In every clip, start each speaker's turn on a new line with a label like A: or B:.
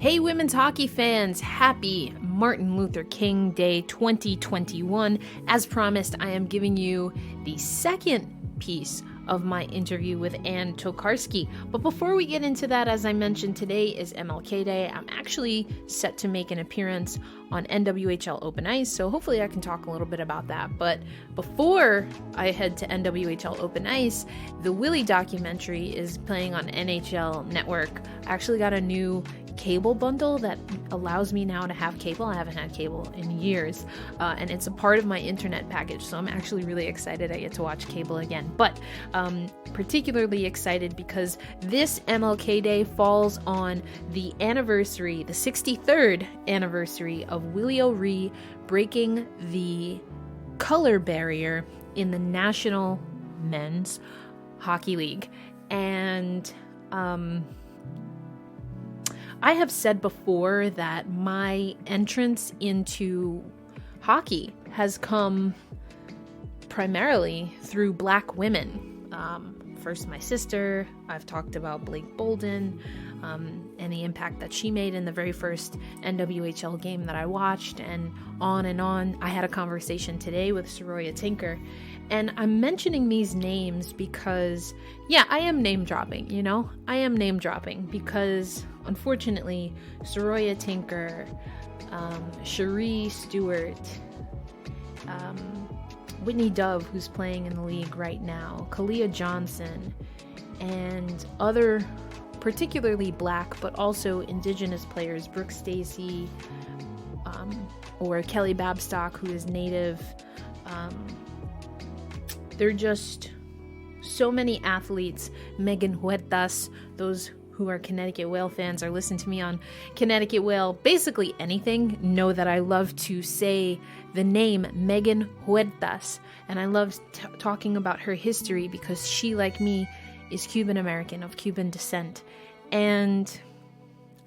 A: Hey women's hockey fans, happy Martin Luther King Day 2021. As promised, I am giving you the second piece of my interview with Anne Torkarski. But before we get into that, as I mentioned, today is MLK Day. I'm actually set to make an appearance on NWHL Open Ice, so hopefully I can talk a little bit about that. But before I head to NWHL Open Ice, the Willie documentary is playing on NHL Network. I actually got a new cable bundle that allows me now to have cable. I haven't had cable in years, and it's a part of my internet package, so I'm actually really excited I get to watch cable again. But particularly excited because this MLK Day falls on the anniversary, the 63rd anniversary of Willie O'Ree breaking the color barrier in the National Men's Hockey League. And I have said before that my entrance into hockey has come primarily through Black women. First, my sister. I've talked about Blake Bolden and the impact that she made in the very first NWHL game that I watched, and on and on. I had a conversation today with Soraya Tinker, and I'm mentioning these names because, I am name dropping, I am name dropping because, unfortunately, Soraya Tinker, Cherie Stewart, Whitney Dove, who's playing in the league right now, Kalia Johnson, and other particularly Black but also Indigenous players, Brooke Stacy, or Kelly Babstock, who is Native. They're just so many athletes. Megan Huertas, those who are Connecticut Whale fans or listen to me on Connecticut Whale, basically anything, know that I love to say the name Megan Huertas, and I love talking about her history because she, like me, is Cuban American, of Cuban descent. And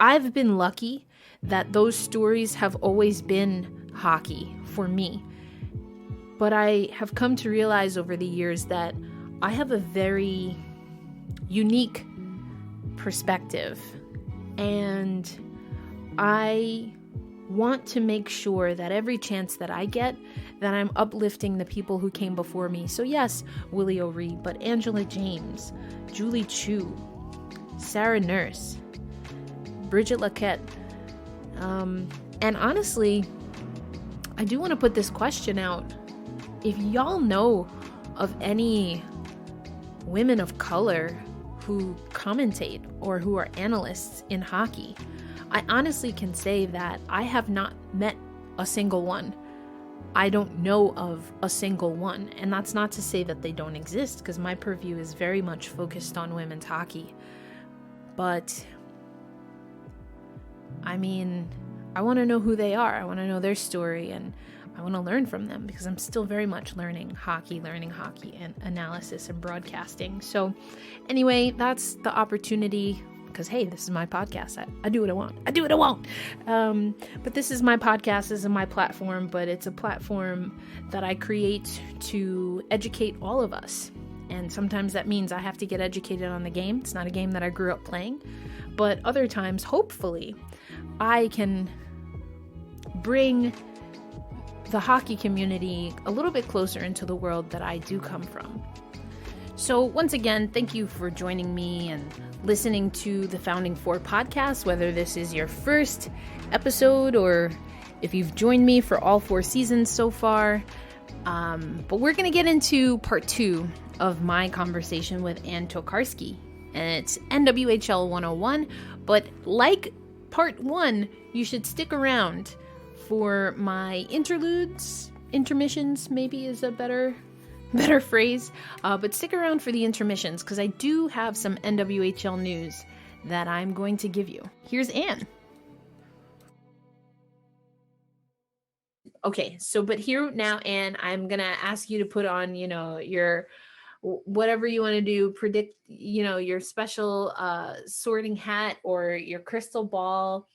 A: I've been lucky that those stories have always been hockey for me. But I have come to realize over the years that I have a very unique perspective, and I want to make sure that every chance that I get, that I'm uplifting the people who came before me. So yes, Willie O'Ree, but Angela James, Julie Chu, Sarah Nurse, Bridget Laquette, and honestly, I do want to put this question out. If y'all know of any women of color who commentate or who are analysts in hockey, I honestly can say that I have not met a single one. I don't know of a single one, and that's not to say that they don't exist, because my purview is very much focused on women's hockey. But I mean, I want to know who they are. I want to know their story, and I want to learn from them because I'm still very much learning hockey and analysis and broadcasting. So anyway, that's the opportunity, because hey, this is my podcast. I do what I want. I do what I want. But this is my podcast. This is my platform, but it's a platform that I create to educate all of us. And sometimes that means I have to get educated on the game. It's not a game that I grew up playing. But other times, hopefully, I can bring the hockey community a little bit closer into the world that I do come from. So once again, thank you for joining me and listening to the Founding Four podcast, whether this is your first episode or if you've joined me for all 4 seasons so far. But we're going to get into part 2 of my conversation with Anne Torkarski, and it's NWHL 101. But like part 1, you should stick around for my intermissions maybe is a better phrase, but stick around for the intermissions because I do have some NWHL news that I'm going to give you. Here's Anne. Okay, so but here now, Anne, I'm gonna ask you to put on, your whatever you want to do, predict, your special sorting hat or your crystal ball,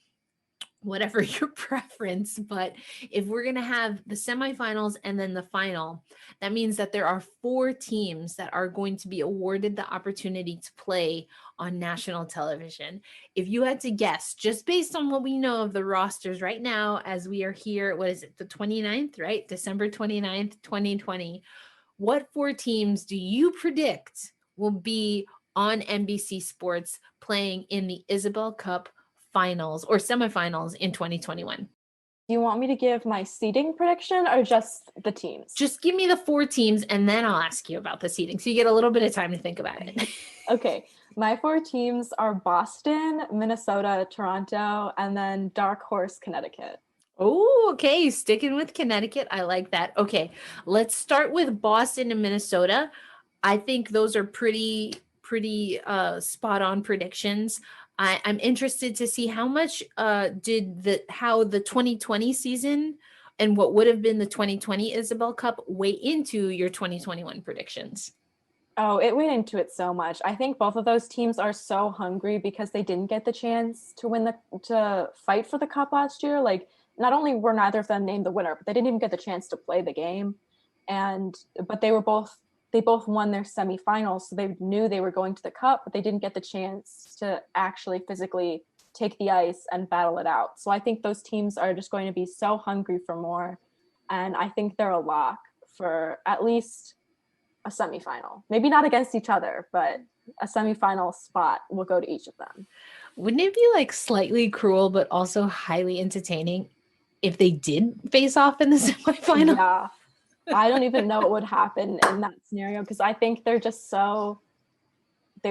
A: whatever your preference. But if we're going to have the semifinals and then the final, that means that there are 4 teams that are going to be awarded the opportunity to play on national television. If you had to guess, just based on what we know of the rosters right now, as we are here, what is it, the 29th, right? December 29th, 2020. What 4 teams do you predict will be on NBC Sports playing in the Isabel Cup finals or semifinals in 2021?
B: Do you want me to give my seeding prediction or just the teams?
A: Just give me the 4 teams and then I'll ask you about the seeding. So you get a little bit of time to think about it.
B: Okay. My 4 teams are Boston, Minnesota, Toronto, and then Dark Horse, Connecticut.
A: Oh, okay. Sticking with Connecticut. I like that. Okay. Let's start with Boston and Minnesota. I think those are pretty spot on predictions. I'm interested to see how much how the 2020 season and what would have been the 2020 Isabel Cup weigh into your 2021 predictions.
B: Oh, it went into it so much. I think both of those teams are so hungry because they didn't get the chance to fight for the cup last year. Like, not only were neither of them named the winner, but they didn't even get the chance to play the game. But they both won their semifinals, so they knew they were going to the cup, but they didn't get the chance to actually physically take the ice and battle it out. So I think those teams are just going to be so hungry for more, and I think they're a lock for at least a semifinal. Maybe not against each other, but a semifinal spot will go to each of them.
A: Wouldn't it be like slightly cruel, but also highly entertaining if they did face off in the semifinal?
B: Yeah. I don't even know what would happen in that scenario because I think they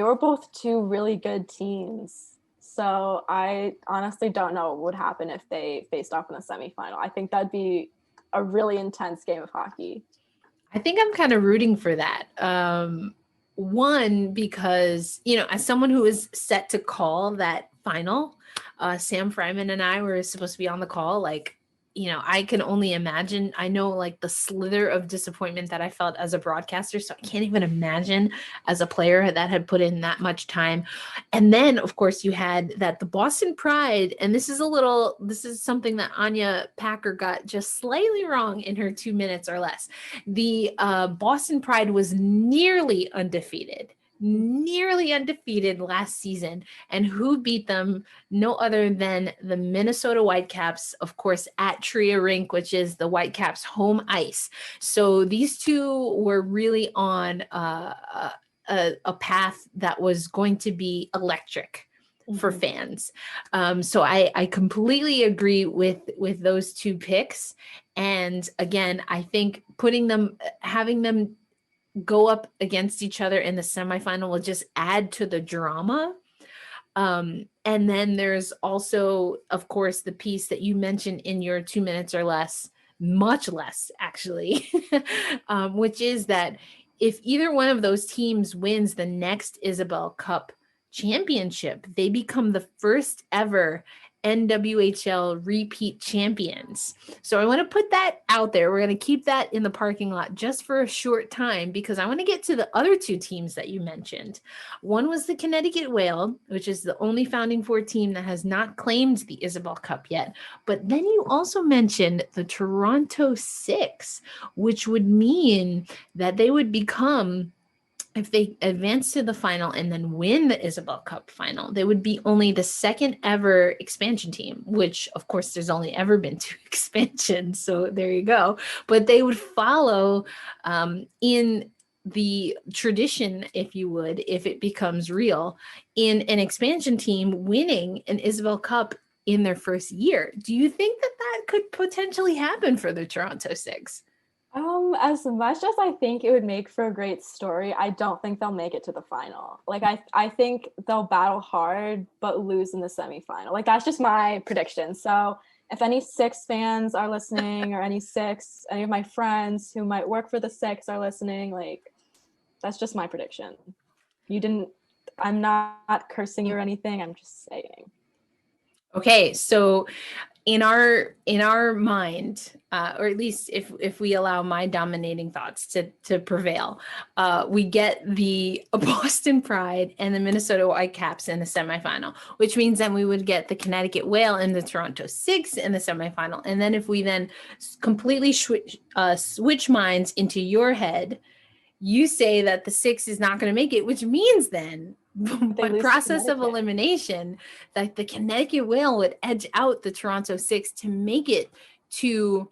B: were both 2 really good teams. So I honestly don't know what would happen if they faced off in the semifinal. I think that'd be a really intense game of hockey.
A: I think I'm kind of rooting for that. One, because, as someone who is set to call that final, Sam Fryman and I were supposed to be on the call. Like, I can only imagine. I know like the slither of disappointment that I felt as a broadcaster. So I can't even imagine as a player that had put in that much time. And then, of course, you had that the Boston Pride, and this is something that Anya Packer got just slightly wrong in her 2 minutes or less. The Boston Pride was nearly undefeated last season. And who beat them? No other than the Minnesota Whitecaps, of course, at Tria Rink, which is the Whitecaps' home ice. So these two were really on a path that was going to be electric for fans. So I completely agree with those 2 picks. And again, I think having them go up against each other in the semifinal will just add to the drama. And then there's also, of course, the piece that you mentioned in your 2 minutes or less, much less actually, which is that if either one of those teams wins the next Isabel Cup championship, they become the first ever NWHL repeat champions. So I want to put that out there. We're going to keep that in the parking lot just for a short time because I want to get to the other 2 teams that you mentioned. One was the Connecticut Whale, which is the only Founding Four team that has not claimed the Isabel Cup yet. But then you also mentioned the Toronto Six, which would mean that they would become, if they advance to the final and then win the Isabel Cup final, they would be only the second ever expansion team, which of course there's only ever been 2 expansions. So there you go. But they would follow in the tradition, if you would, if it becomes real, in an expansion team winning an Isabel Cup in their first year. Do you think that could potentially happen for the Toronto Six?
B: As much as I think it would make for a great story, I don't think they'll make it to the final. Like I think they'll battle hard but lose in the semifinal. Like that's just my prediction. So if any Six fans are listening or any of my friends who might work for the Six are listening, like that's just my prediction. I'm not cursing you or anything. I'm just saying.
A: Okay, so in our mind, or at least if we allow my dominating thoughts to prevail, we get the Boston Pride and the Minnesota Whitecaps in the semifinal, which means then we would get the Connecticut Whale and the Toronto Six in the semifinal. And then if we then completely switch minds into your head, you say that the Six is not going to make it, which means then by process of elimination that the Connecticut Whale would edge out the Toronto Six to make it to,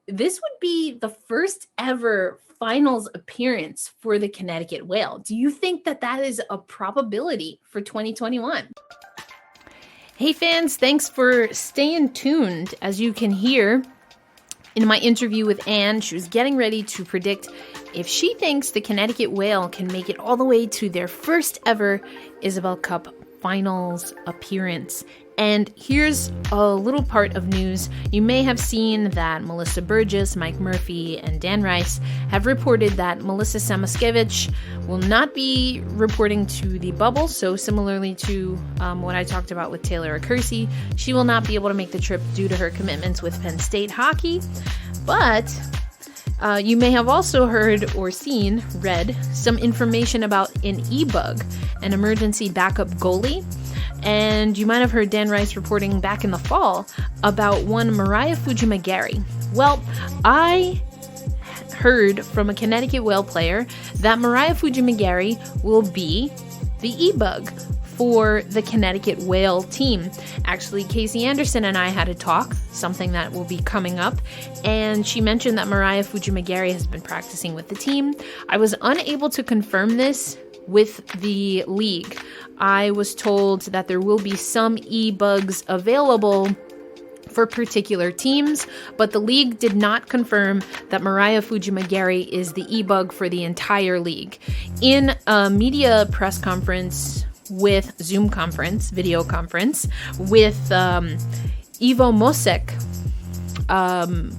A: this would be the first ever finals appearance for the Connecticut Whale. Do you think that that is a probability for 2021? Hey fans, thanks for staying tuned. As you can hear in my interview with Anne, she was getting ready to predict if she thinks the Connecticut Whale can make it all the way to their first ever Isabel Cup finals appearance. And here's a little part of news. You may have seen that Melissa Burgess, Mike Murphy, and Dan Rice have reported that Melissa Samoskevich will not be reporting to the bubble. So similarly to what I talked about with Taylor Kersey, she will not be able to make the trip due to her commitments with Penn State hockey. But you may have also heard or read some information about an EBUG, an emergency backup goalie. And you might have heard Dan Rice reporting back in the fall about one Mariah Fujimagari. Well, I heard from a Connecticut Whale player that Mariah Fujimagari will be the EBUG for the Connecticut Whale team. Actually, Casey Anderson and I had a talk, something that will be coming up, and she mentioned that Mariah Fujimagari has been practicing with the team. I was unable to confirm this with the league. I was told that there will be some EBUGs available for particular teams, but the league did not confirm that Mariah Fujimagari is the EBUG for the entire league. In a media press conference with Zoom conference, video conference with Ivo Mosek,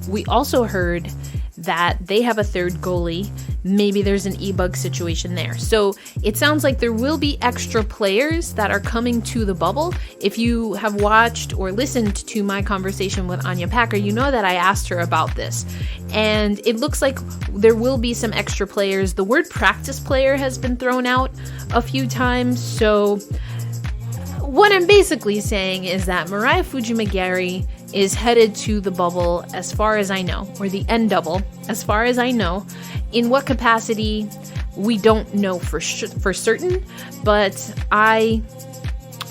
A: we also heard that they have a third goalie. Maybe there's an EBUG situation there. So it sounds like there will be extra players that are coming to the bubble. If you have watched or listened to my conversation with Anya Packer, you know that I asked her about this. And it looks like there will be some extra players. The word practice player has been thrown out a few times. So what I'm basically saying is that Mariah Fujimagari is headed to the bubble as far as I know, or the N double as far as I know. In what capacity, we don't know for certain, but I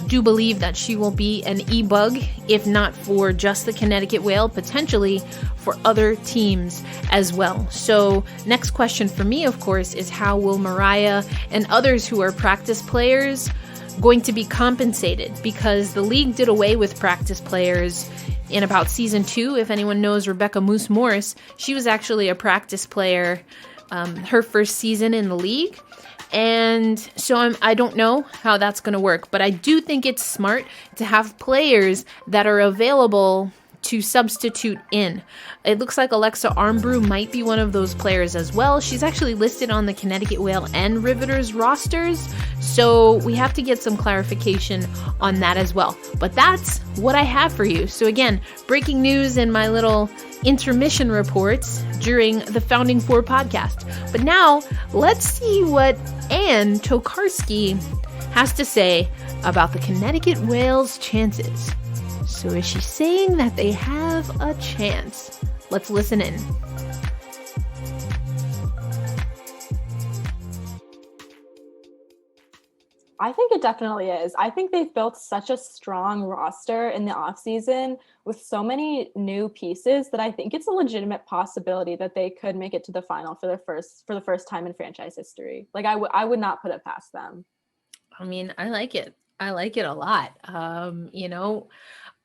A: do believe that she will be an EBUG, if not for just the Connecticut Whale, potentially for other teams as well. So next question for me, of course, is how will Mariah and others who are practice players going to be compensated? Because the league did away with practice players in about season 2. If anyone knows Rebecca Moose Morris, she was actually a practice player her first season in the league. And so I don't know how that's going to work, but I do think it's smart to have players that are available to substitute in. It looks like Alexa Armbrew might be one of those players as well. She's actually listed on the Connecticut Whale and Riveters rosters, so we have to get some clarification on that as well. But that's what I have for you. So again, breaking news in my little intermission reports during the Founding Four podcast. But now let's see what Anne Torkarski has to say about the Connecticut Whale's chances. So is she saying that they have a chance? Let's listen in.
B: I think it definitely is. I think they've built such a strong roster in the offseason with so many new pieces that I think it's a legitimate possibility that they could make it to the final for the first time in franchise history. Like I would not put it past them.
A: I mean, I like it. I like it a lot.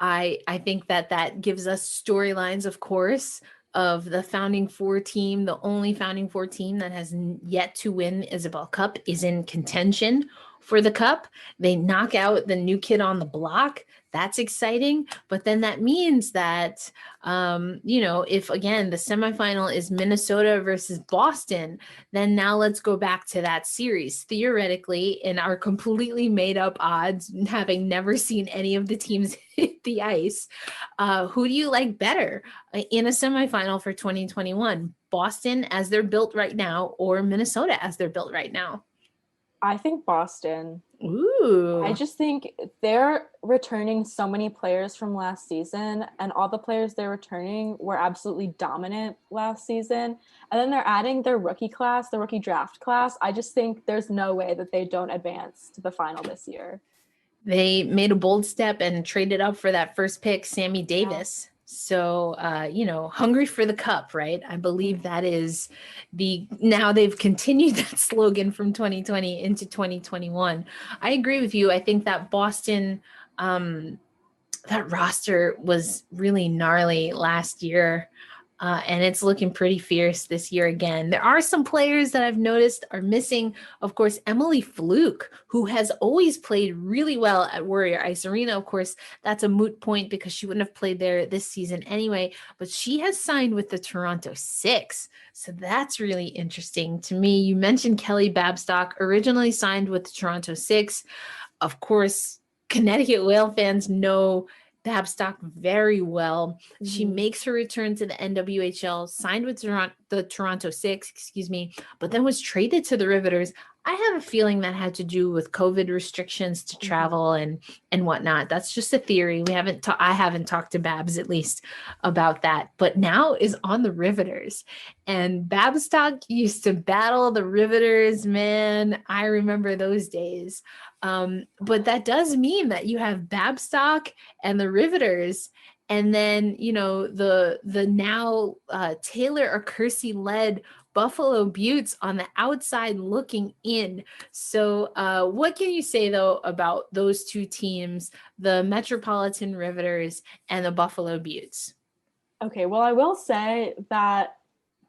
A: I think that gives us storylines, of course, of the Founding Four team. The only Founding Four team that has yet to win Isabel Cup is in contention for the cup. They knock out the new kid on the block. That's exciting. But then that means that, if again, the semifinal is Minnesota versus Boston, then now let's go back to that series. Theoretically, in our completely made up odds, having never seen any of the teams hit the ice, who do you like better in a semifinal for 2021? Boston as they're built right now, or Minnesota as they're built right now?
B: I think Boston.
A: Ooh.
B: I just think they're returning so many players from last season, and all the players they're returning were absolutely dominant last season. And then they're adding their rookie class, the rookie draft class. I just think there's no way that they don't advance to the final this year.
A: They made a bold step and traded up for that first pick, Sammy Davis. Yeah. So, hungry for the cup, right? I believe that is now they've continued that slogan from 2020 into 2021. I agree with you. I think that Boston, that roster was really gnarly last year. And it's looking pretty fierce this year again. There are some players that I've noticed are missing. Of course, Emily Fluke, who has always played really well at Warrior Ice Arena. Of course, that's a moot point because she wouldn't have played there this season anyway. But she has signed with the Toronto Six. So that's really interesting to me. You mentioned Kelly Babstock, originally signed with the Toronto Six. Of course, Connecticut Whale fans know Babstock very well. Mm-hmm. She makes her return to the NWHL, signed with the Toronto Six, but then was traded to the Riveters. I have a feeling that had to do with COVID restrictions to travel and whatnot. That's just a theory. I haven't talked to Babs at least about that, but now is on the Riveters. And Babstock used to battle the Riveters, man. I remember those days. But that does mean that you have Babstock and the Riveters, and then the now Taylor O'Kersey led Buffalo Buttes on the outside looking in. So what can you say though about those two teams, the Metropolitan Riveters and the Buffalo Buttes?
B: Okay, well, I will say that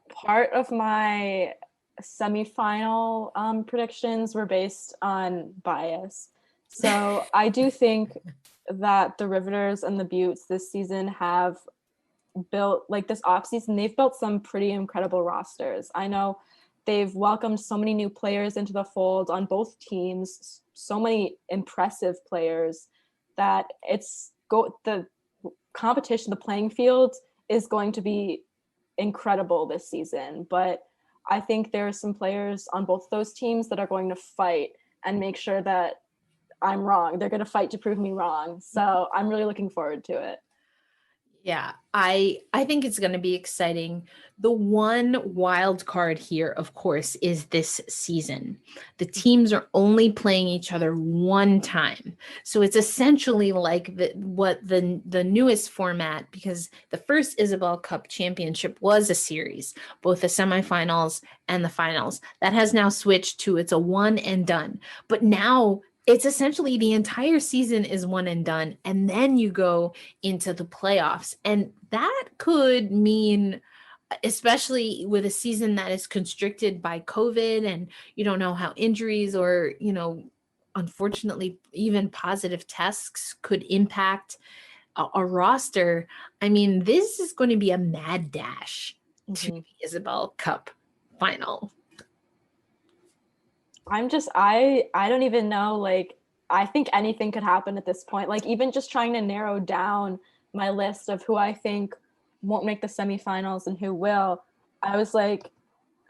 B: part of my semifinal predictions were based on bias. So I do think that the Riveters and the Buttes this season have built, like this offseason, they've built some pretty incredible rosters. I know they've welcomed so many new players into the fold on both teams, so many impressive players that the competition, the playing field is going to be incredible this season. But I think there are some players on both those teams that are going to fight and make sure that I'm wrong. They're going to fight to prove me wrong. So I'm really looking forward to it.
A: Yeah, I think it's going to be exciting. The one wild card here, of course, is this season. The teams are only playing each other one time. So it's essentially like the newest format, because the first Isabel Cup championship was a series, both the semifinals and the finals. That has now switched to it's a one and done. But now it's essentially the entire season is one and done, and then you go into the playoffs. And that could mean, especially with a season that is constricted by COVID and you don't know how injuries or, unfortunately, even positive tests could impact a roster. I mean, this is going to be a mad dash to the Isabel Cup final.
B: I don't even know, like, I think anything could happen at this point. Like, even just trying to narrow down my list of who I think won't make the semifinals and who will, I was like,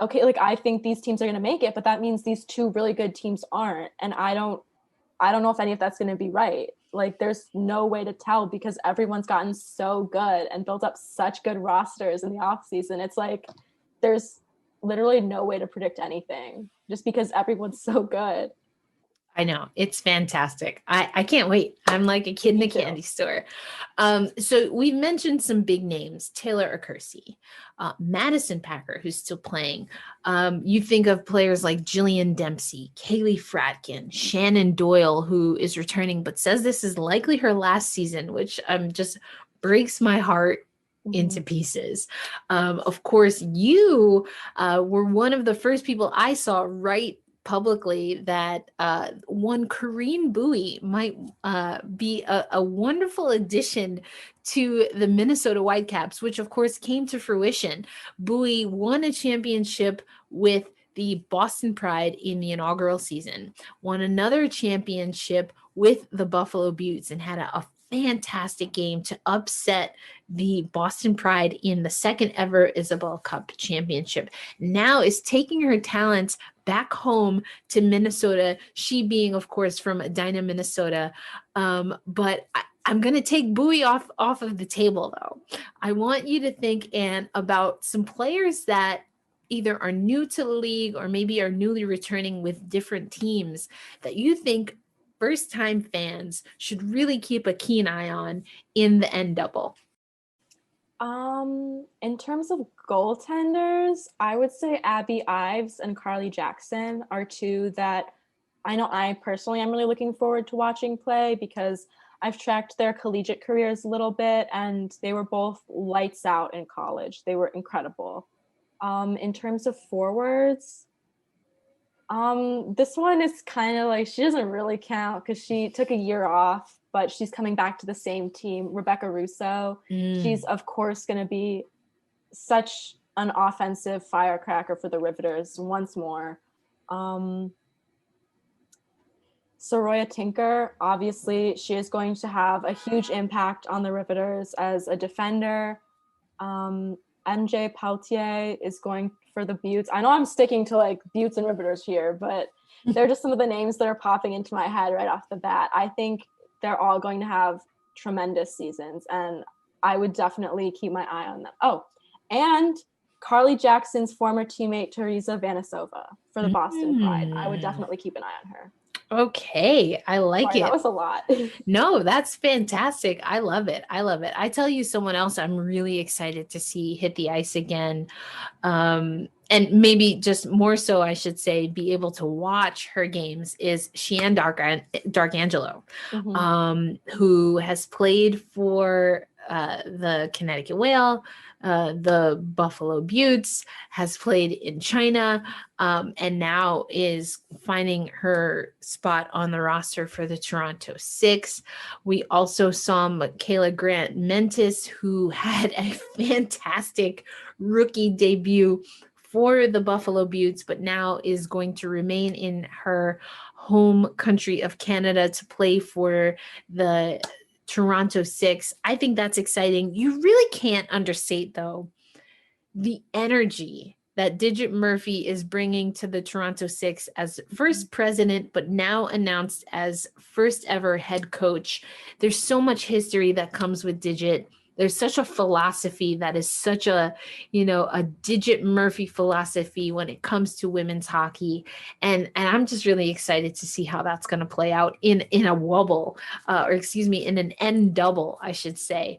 B: okay, like, I think these teams are going to make it, but that means these two really good teams aren't. And I don't know if any of that's going to be right. Like, there's no way to tell because everyone's gotten so good and built up such good rosters in the off season. It's like, there's literally no way to predict anything just because everyone's so good.
A: I know. It's fantastic. I can't wait. I'm like a kid in a candy store. So we've mentioned some big names, Taylor O'Kersey, Madison Packer, who's still playing. You think of players like Jillian Dempsey, Kaylee Fratkin, Shannon Doyle, who is returning, but says this is likely her last season, which just breaks my heart into pieces. Of course, you were one of the first people I saw write publicly that one Corinne Bowie might be a wonderful addition to the Minnesota Whitecaps, which of course came to fruition. Bowie won a championship with the Boston Pride in the inaugural season, won another championship with the Buffalo Beauts, and had a fantastic game to upset the Boston Pride in the second ever Isabel Cup championship. Now is taking her talents back home to Minnesota, she being, of course, from Edina, Minnesota. But I'm going to take Bowie off of the table, though. I want you to think, Anne, about some players that either are new to the league or maybe are newly returning with different teams that you think first-time fans should really keep a keen eye on in the N double.
B: In terms of goaltenders, I would say Abby Ives and Carly Jackson are two that I know I personally am really looking forward to watching play because I've tracked their collegiate careers a little bit and they were both lights out in college. They were incredible. In terms of forwards, this one is kind of like, she doesn't really count because she took a year off, but she's coming back to the same team, Rebecca Russo. She's, of course, going to be such an offensive firecracker for the Riveters once more. Soroya Tinker, obviously, she is going to have a huge impact on the Riveters as a defender. MJ Pautier is going for the Buttes. I know I'm sticking to like Buttes and Riveters here, but they're just some of the names that are popping into my head right off the bat. I think they're all going to have tremendous seasons, and I would definitely keep my eye on them. Oh, and Carly Jackson's former teammate, Teresa Vanisova for the Boston Pride. I would definitely keep an eye on her.
A: Okay, I like it.
B: That was a lot.
A: No, that's fantastic. I love it. I love it. I tell you someone else I'm really excited to see hit the ice again. And maybe just more so, I should say, be able to watch her games is Sheann Darkangelo, who has played for the Connecticut Whale, the Buffalo Beauts, has played in China, and now is finding her spot on the roster for the Toronto Six. We also saw Michaela Grant Mentis, who had a fantastic rookie debut for the Buffalo Beauts, but now is going to remain in her home country of Canada to play for the Toronto Six. I think that's exciting. You really can't understate, though, the energy that Digit Murphy is bringing to the Toronto Six as first president, but now announced as first ever head coach. There's so much history that comes with Digit. There's such a philosophy that is such a, a Digit Murphy philosophy when it comes to women's hockey. And I'm just really excited to see how that's going to play out in a wobble, in an N double, I should say,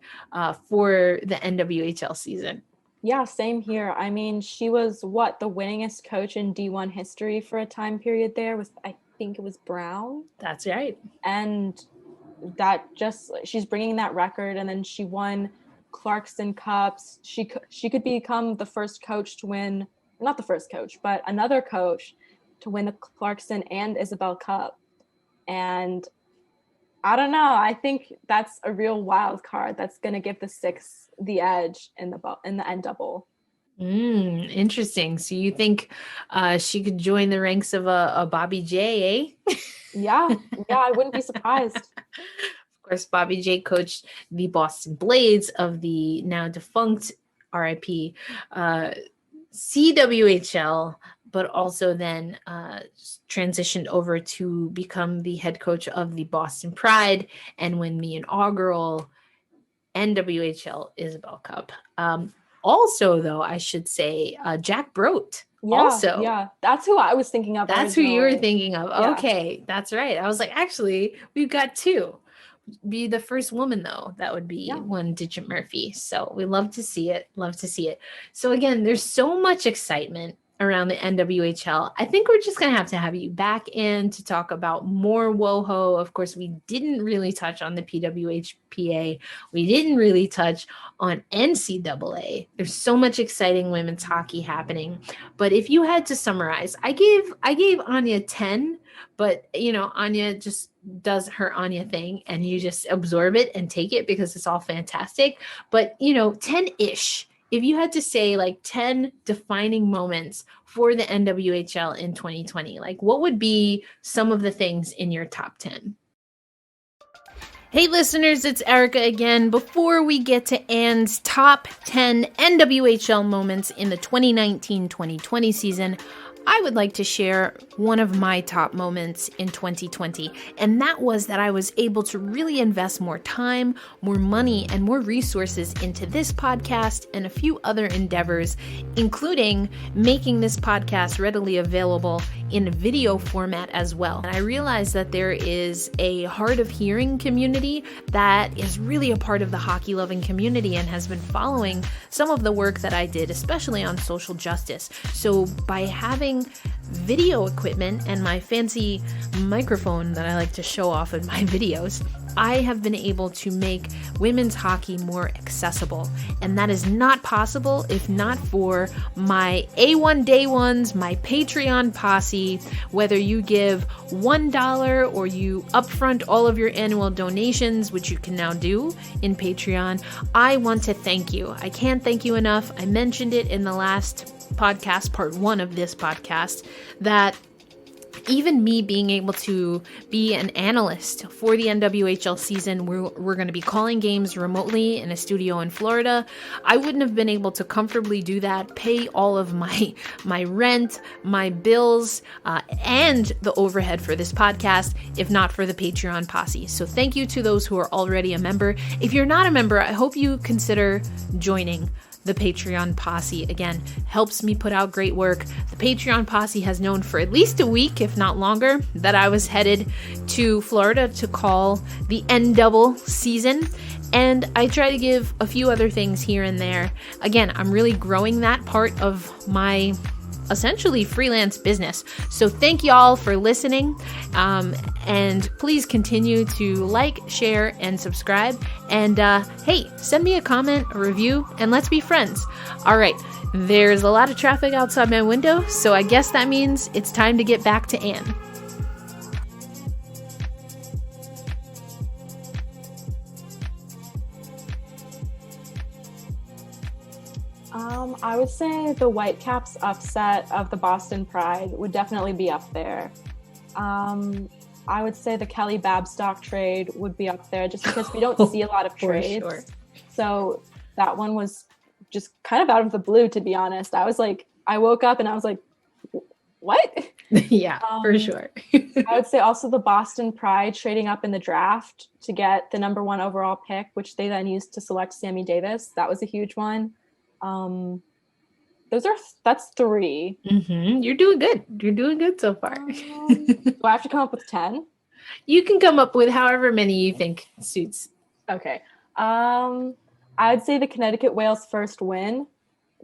A: for the NWHL season.
B: Yeah, same here. I mean, she was the winningest coach in D1 history for a time period there was, I think it was Brown.
A: That's right.
B: And she's bringing that record, and then she won Clarkson Cups. She could become the first coach to win, not the first coach, but another coach to win the Clarkson and Isabel Cup. And I don't know. I think that's a real wild card that's going to give the Six the edge in the N double.
A: Interesting. So you think she could join the ranks of a Bobby J, eh?
B: Yeah, I wouldn't be surprised.
A: Of course, Bobby J coached the Boston Blades of the now defunct RIP CWHL, but also then transitioned over to become the head coach of the Boston Pride and win the inaugural NWHL Isabel Cup. Also, though, I should say, Jack Brote.
B: Yeah, that's who I was thinking of.
A: That's
B: originally.
A: Who you were thinking of.
B: Yeah.
A: Okay, that's right. I was like, actually, we've got two. Be the first woman, though. That would be one Digit Murphy. So we love to see it. So again, there's so much excitement around the NWHL. I think we're just going to have you back in to talk about more WOHO. Of course, we didn't really touch on the PWHPA. We didn't really touch on NCAA. There's so much exciting women's hockey happening. But if you had to summarize, I gave Anya 10, but Anya just does her Anya thing and you just absorb it and take it because it's all fantastic. But 10-ish. If you had to say like 10 defining moments for the NWHL in 2020, like what would be some of the things in your top 10? Hey listeners, it's Erica again. Before we get to Anne's top 10 NWHL moments in the 2019-2020 season, I would like to share one of my top moments in 2020, and that was that I was able to really invest more time, more money, and more resources into this podcast and a few other endeavors, including making this podcast readily available in video format as well. And I realized that there is a hard of hearing community that is really a part of the hockey loving community and has been following some of the work that I did, especially on social justice. So by having video equipment and my fancy microphone that I like to show off in my videos, I have been able to make women's hockey more accessible. And that is not possible if not for my A1 Day Ones, my Patreon posse. Whether you give $1 or you upfront all of your annual donations, which you can now do in Patreon, I want to thank you. I can't thank you enough. I mentioned it in the last podcast, part 1 of this podcast, that even me being able to be an analyst for the NWHL season, we're going to be calling games remotely in a studio in Florida. I wouldn't have been able to comfortably do that, pay all of my rent, my bills, and the overhead for this podcast, if not for the Patreon posse. So thank you to those who are already a member. If you're not a member, I hope you consider joining the Patreon posse. Again, helps me put out great work. The Patreon posse has known for at least a week, if not longer, that I was headed to Florida to call the N-double season. And I try to give a few other things here and there. Again, I'm really growing that part of my essentially freelance business. So thank y'all for listening. And please continue to like, share, and subscribe. And hey, send me a comment, a review, and let's be friends. All right, there's a lot of traffic outside my window, so I guess that means it's time to get back to Anne.
B: I would say the Whitecaps upset of the Boston Pride would definitely be up there. I would say the Kelly Babstock trade would be up there just because we don't see a lot of trades. Sure. So that one was just kind of out of the blue, to be honest. I woke up and I was like, what?
A: Yeah, for sure.
B: I would say also the Boston Pride trading up in the draft to get the number 1 overall pick, which they then used to select Sammy Davis. That was a huge one. That's 3.
A: Mm-hmm. You're doing good. You're doing good so far.
B: Do I have to come up with 10?
A: You can come up with however many you think suits.
B: Okay. I'd say the Connecticut Whales' first win.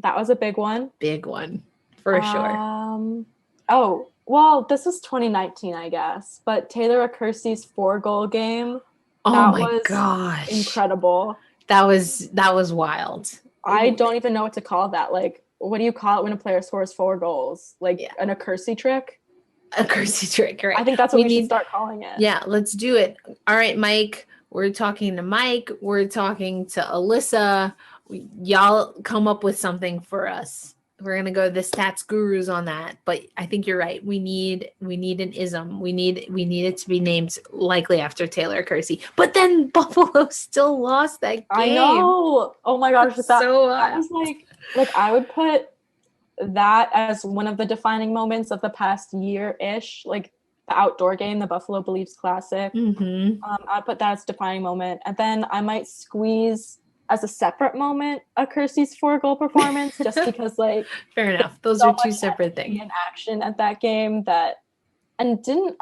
B: That was a big one.
A: Big one, for sure.
B: Oh, well, this was 2019, I guess. But Taylor Acursi's 4-goal game.
A: Oh my gosh.
B: Incredible.
A: That was wild.
B: I don't even know what to call that. Like, what do you call it when a player scores 4 goals? Like an Acursi trick?
A: Acursi trick, right.
B: I think that's what we should start calling it.
A: Yeah, let's do it. All right, Mike. We're talking to Mike. We're talking to Alyssa. Y'all come up with something for us. We're going to go the stats gurus on that. But I think you're right. We need an ism. We need it to be named likely after Taylor Acursi. But then Buffalo still lost that game.
B: I know. Oh my gosh. That was like I would put that as one of the defining moments of the past year-ish, like the outdoor game, the Buffalo Beliefs Classic.
A: Mm-hmm.
B: I'd put that as a defining moment. And then I might squeeze as a separate moment Acursi's 4-goal performance, just because like
A: fair enough. Those are two separate things.
B: In action at that game and didn't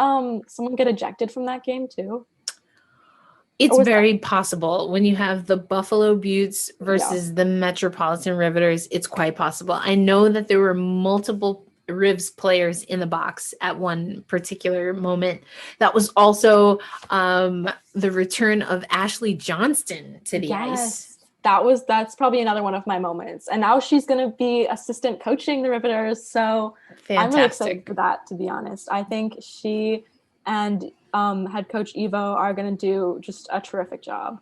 B: someone get ejected from that game too?
A: It's very possible when you have the Buffalo Buttes versus the Metropolitan Riveters. It's quite possible. I know that there were multiple Rivs players in the box at one particular moment. That was also the return of Ashley Johnston to the ice.
B: That's probably another one of my moments. And now she's going to be assistant coaching the Riveters. So
A: Fantastic.
B: I'm really excited for that, to be honest. I think she and head coach Evo are going to do just a terrific job.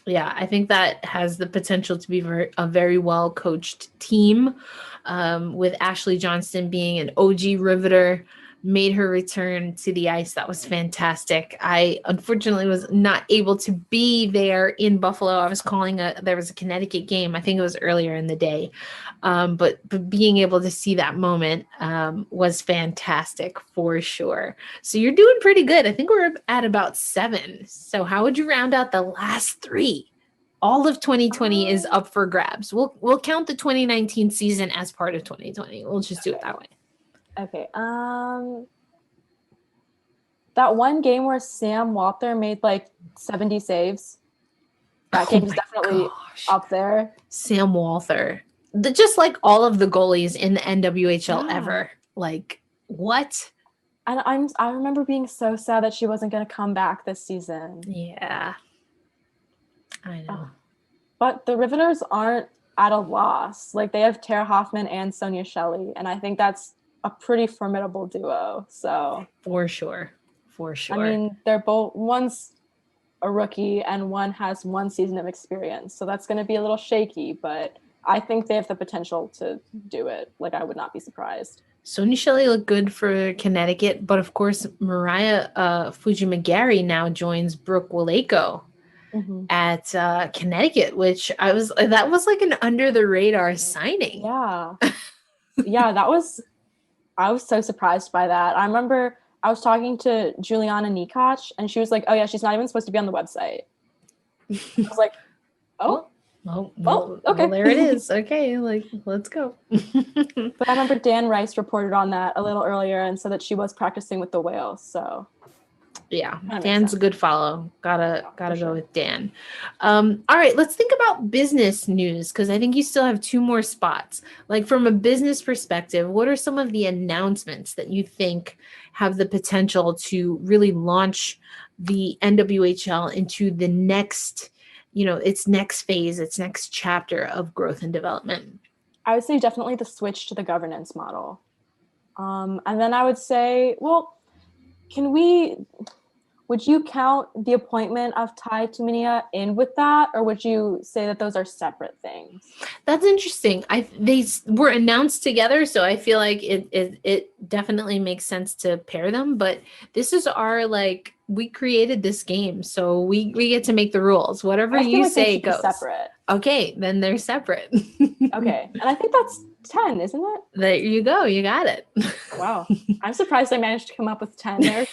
A: Yeah, I think that has the potential to be a very well coached team, with Ashley Johnston being an OG Riveter, made her return to the ice. That was fantastic. I unfortunately was not able to be there in Buffalo. I was there was a Connecticut game. I think it was earlier in the day. But being able to see that moment was fantastic for sure. So you're doing pretty good. I think we're at about 7. So how would you round out the last 3? All of 2020 is up for grabs. We'll count the 2019 season as part of 2020. We'll just do it that way.
B: Okay. That one game where Sam Walther made like 70 saves. That game's definitely up there.
A: Sam Walther. Just like all of the goalies in the NWHL ever. Like, what?
B: And I remember being so sad that she wasn't going to come back this season.
A: Yeah. I know.
B: But the Riveters aren't at a loss. Like, they have Tara Hoffman and Sonia Shelley, and I think that's a pretty formidable duo. So
A: for sure. I
B: mean, they're both, one's a rookie and one has 1 season of experience. So that's going to be a little shaky, but I think they have the potential to do it. Like, I would not be surprised.
A: Sonia Shelley looked good for Connecticut, but of course, Mariah Fujimagari now joins Brooke Waleko at Connecticut, which that was like an under the radar signing.
B: Yeah. Yeah, I was so surprised by that. I remember I was talking to Juliana Nikach and she was like, oh yeah, she's not even supposed to be on the website. I was like, oh.
A: Well, okay. Well, there it is. Okay, like, let's go.
B: But I remember Dan Rice reported on that a little earlier and said that she was practicing with the Whales. So
A: yeah, Dan's a good follow. Gotta go with Dan. All right, let's think about business news, because I think you still have 2 more spots. Like, from a business perspective, what are some of the announcements that you think have the potential to really launch the NWHL into the next, its next phase, its next chapter of growth and development?
B: I would say definitely the switch to the governance model. And then I would say, well, would you count the appointment of Ty Tumminia in with that, or would you say that those are separate things?
A: That's interesting. They were announced together, so I feel like it definitely makes sense to pair them. But this is we created this game, so we get to make the rules. Whatever you say goes.
B: Separate.
A: Okay, then they're separate.
B: Okay, and I think that's 10, isn't it?
A: There you go. You got it.
B: Wow. I'm surprised I managed to come up with 10. There's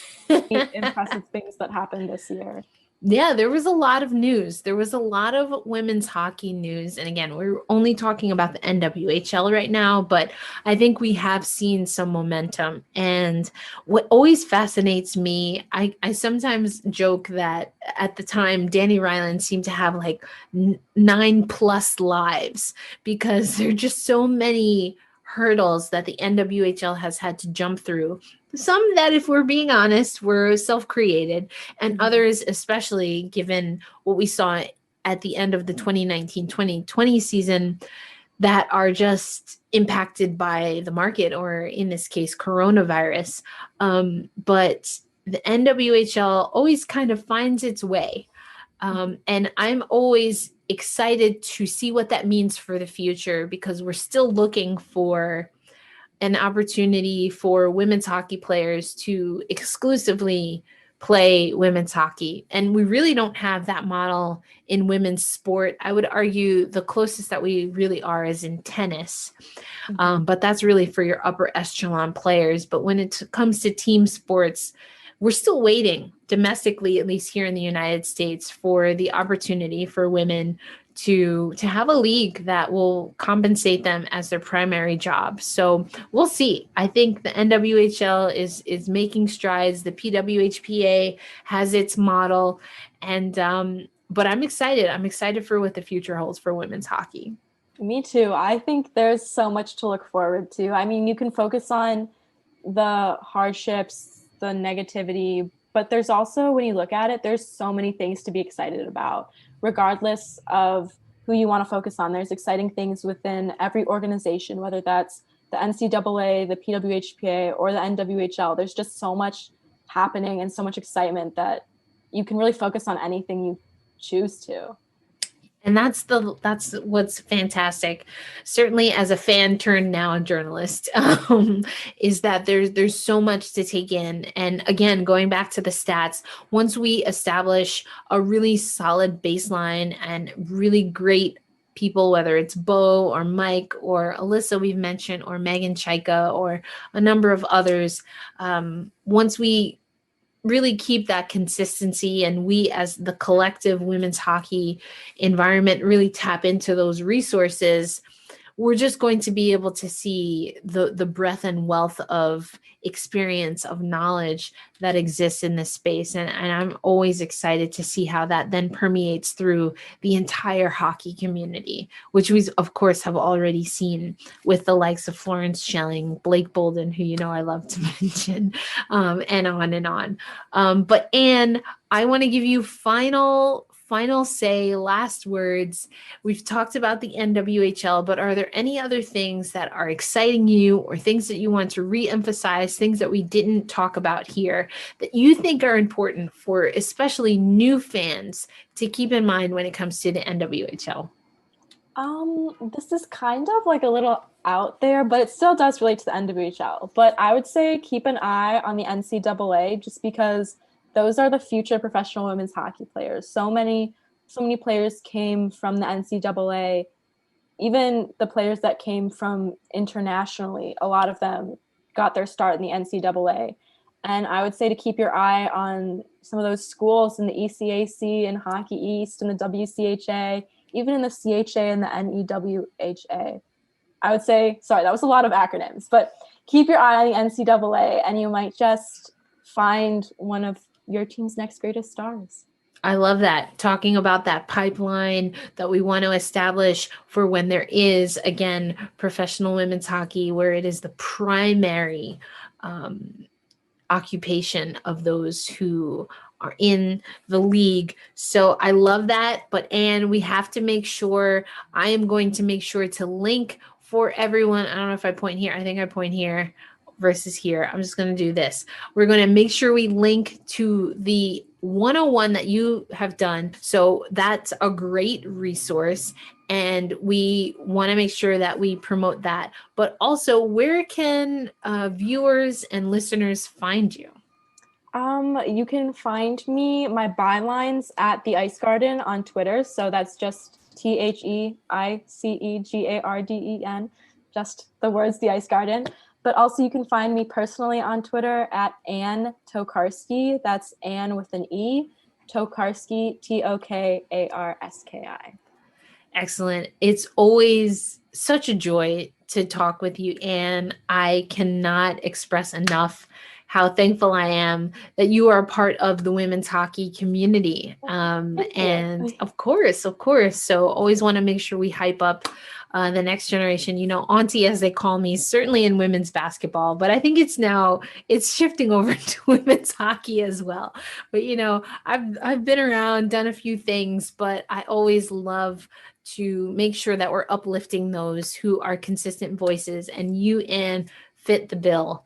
B: impressive things that happened this year.
A: Yeah, there was a lot of news. There was a lot of women's hockey news. And again, we're only talking about the NWHL right now, but I think we have seen some momentum. And what always fascinates me, I sometimes joke that at the time, Danny Ryland seemed to have like 9+ lives, because there are just so many hurdles that the NWHL has had to jump through. Some that, if we're being honest, were self-created, and others, especially given what we saw at the end of the 2019-2020 season, that are just impacted by the market, or in this case, coronavirus. But the NWHL always kind of finds its way. And I'm always excited to see what that means for the future, because we're still looking for an opportunity for women's hockey players to exclusively play women's hockey. And we really don't have that model in women's sport. I would argue the closest that we really are is in tennis. But that's really for your upper echelon players. But when it comes to team sports, we're still waiting domestically, at least here in the United States, for the opportunity for women to have a league that will compensate them as their primary job. So we'll see. I think the NWHL is making strides. The PWHPA has its model, and but I'm excited. I'm excited for what the future holds for women's hockey.
B: Me too. I think there's so much to look forward to. I mean, you can focus on the hardships, the negativity, but there's also, when you look at it, there's so many things to be excited about, regardless of who you want to focus on. There's exciting things within every organization, whether that's the NCAA, the PWHPA, or the NWHL. There's just so much happening and so much excitement that you can really focus on anything you choose to.
A: And that's what's fantastic. Certainly, as a fan turned now a journalist, is that there's so much to take in. And again, going back to the stats, once we establish a really solid baseline and really great people, whether it's Bo or Mike or Alyssa we've mentioned, or Megan Chaika or a number of others, once we really keep that consistency and we as the collective women's hockey environment really tap into those resources, we're just going to be able to see the breadth and wealth of experience, of knowledge that exists in this space. And I'm always excited to see how that then permeates through the entire hockey community, which we, of course, have already seen with the likes of Florence Schelling, Blake Bolden, who you know I love to mention, and on and on. But Anne, I want to give you final say, last words. We've talked about the NWHL, but are there any other things that are exciting you or things that you want to re-emphasize, things that we didn't talk about here that you think are important for especially new fans to keep in mind when it comes to the NWHL?
B: This is kind of like a little out there, but it still does relate to the NWHL. But I would say keep an eye on the NCAA, just because those are the future professional women's hockey players. So many players came from the NCAA. Even the players that came from internationally, a lot of them got their start in the NCAA. And I would say to keep your eye on some of those schools in the ECAC and Hockey East and the WCHA, even in the CHA and the NEWHA. I would say, sorry, that was a lot of acronyms, but keep your eye on the NCAA and you might just find one of your team's next greatest stars.
A: I love that. Talking about that pipeline that we want to establish for when there is, again, professional women's hockey, where it is the primary occupation of those who are in the league. So I love that. But Anne, we have to make sure, I am going to make sure to link for everyone. I don't know if I point here. I think I point here versus here. I'm just going to do this. We're going to make sure we link to the 101 that you have done. So that's a great resource. And we want to make sure that we promote that. But also, where can viewers and listeners find you?
B: You can find me, my bylines, at the Ice Garden on Twitter. So that's just THEICEGARDEN, just the words, the Ice Garden. But also you can find me personally on Twitter at Anne Torkarski. That's Anne with an E, Torkarski, TOKARSKI.
A: Excellent. It's always such a joy to talk with you, Anne. I cannot express enough how thankful I am that you are a part of the women's hockey community. And of course. So always want to make sure we hype up the next generation, you know, auntie, as they call me, certainly in women's basketball, but I think it's shifting over to women's hockey as well. But, you know, I've been around, done a few things, but I always love to make sure that we're uplifting those who are consistent voices, and you, Anne, fit the bill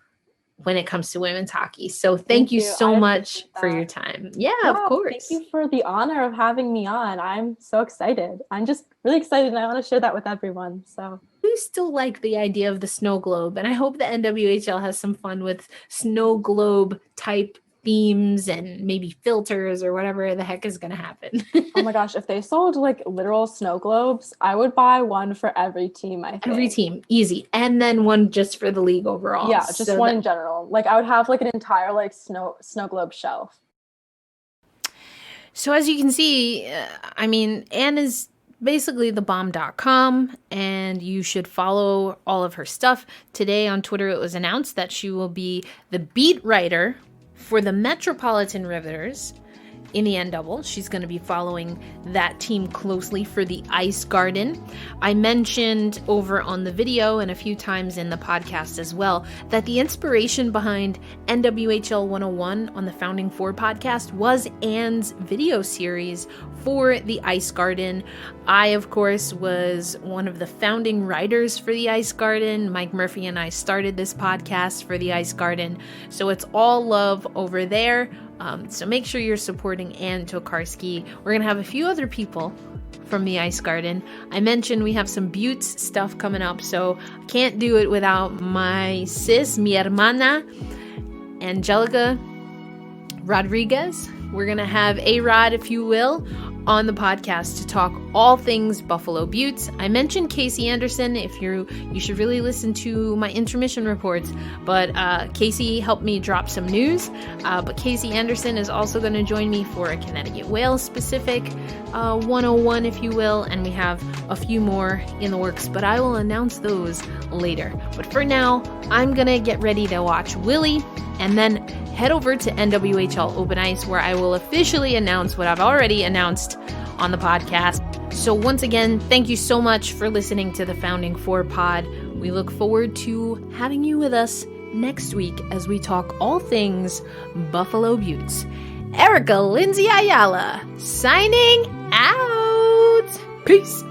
A: when it comes to women's hockey. So thank you so much for your time. Yeah, of course.
B: Thank you for the honor of having me on. I'm so excited. I'm just really excited, and I want to share that with everyone. So
A: we still like the idea of the snow globe, and I hope the NWHL has some fun with snow globe type themes and maybe filters or whatever the heck is going to happen.
B: Oh my gosh, if they sold like literal snow globes, I would buy one for every team, I think.
A: Every team, easy. And then one just for the league overall.
B: Yeah, just one in general. Like I would have like an entire like snow globe shelf.
A: So as you can see, I mean, Anne is basically thebomb.com, and you should follow all of her stuff. Today on Twitter, it was announced that she will be the beat writer for the Metropolitan Riveters, in the N double. She's going to be following that team closely for the Ice Garden. I mentioned over on the video and a few times in the podcast as well that the inspiration behind NWHL 101 on the Founding Four podcast was Anne's video series for the Ice Garden. I, of course, was one of the founding writers for the Ice Garden. Mike Murphy and I started this podcast for the Ice Garden, so it's all love over there. So make sure you're supporting Anne Torkarski. We're going to have a few other people from the Ice Garden. I mentioned we have some Buttes stuff coming up, so I can't do it without my sis, mi hermana, Angelica Rodriguez. We're going to have A-Rod, if you will, on the podcast to talk all things Buffalo Buttes. I mentioned Casey Anderson. If you should really listen to my intermission reports, but Casey helped me drop some news. But Casey Anderson is also going to join me for a Connecticut Whale specific 101, if you will, and we have a few more in the works, but I will announce those later. But for now, I'm going to get ready to watch Willie and then head over to NWHL Open Ice, where I will officially announce what I've already announced on the podcast. So once again, thank you so much for listening to the Founding Four pod. We look forward to having you with us next week as we talk all things Buffalo Buttes. Erica Lindsay Ayala, signing out. Peace.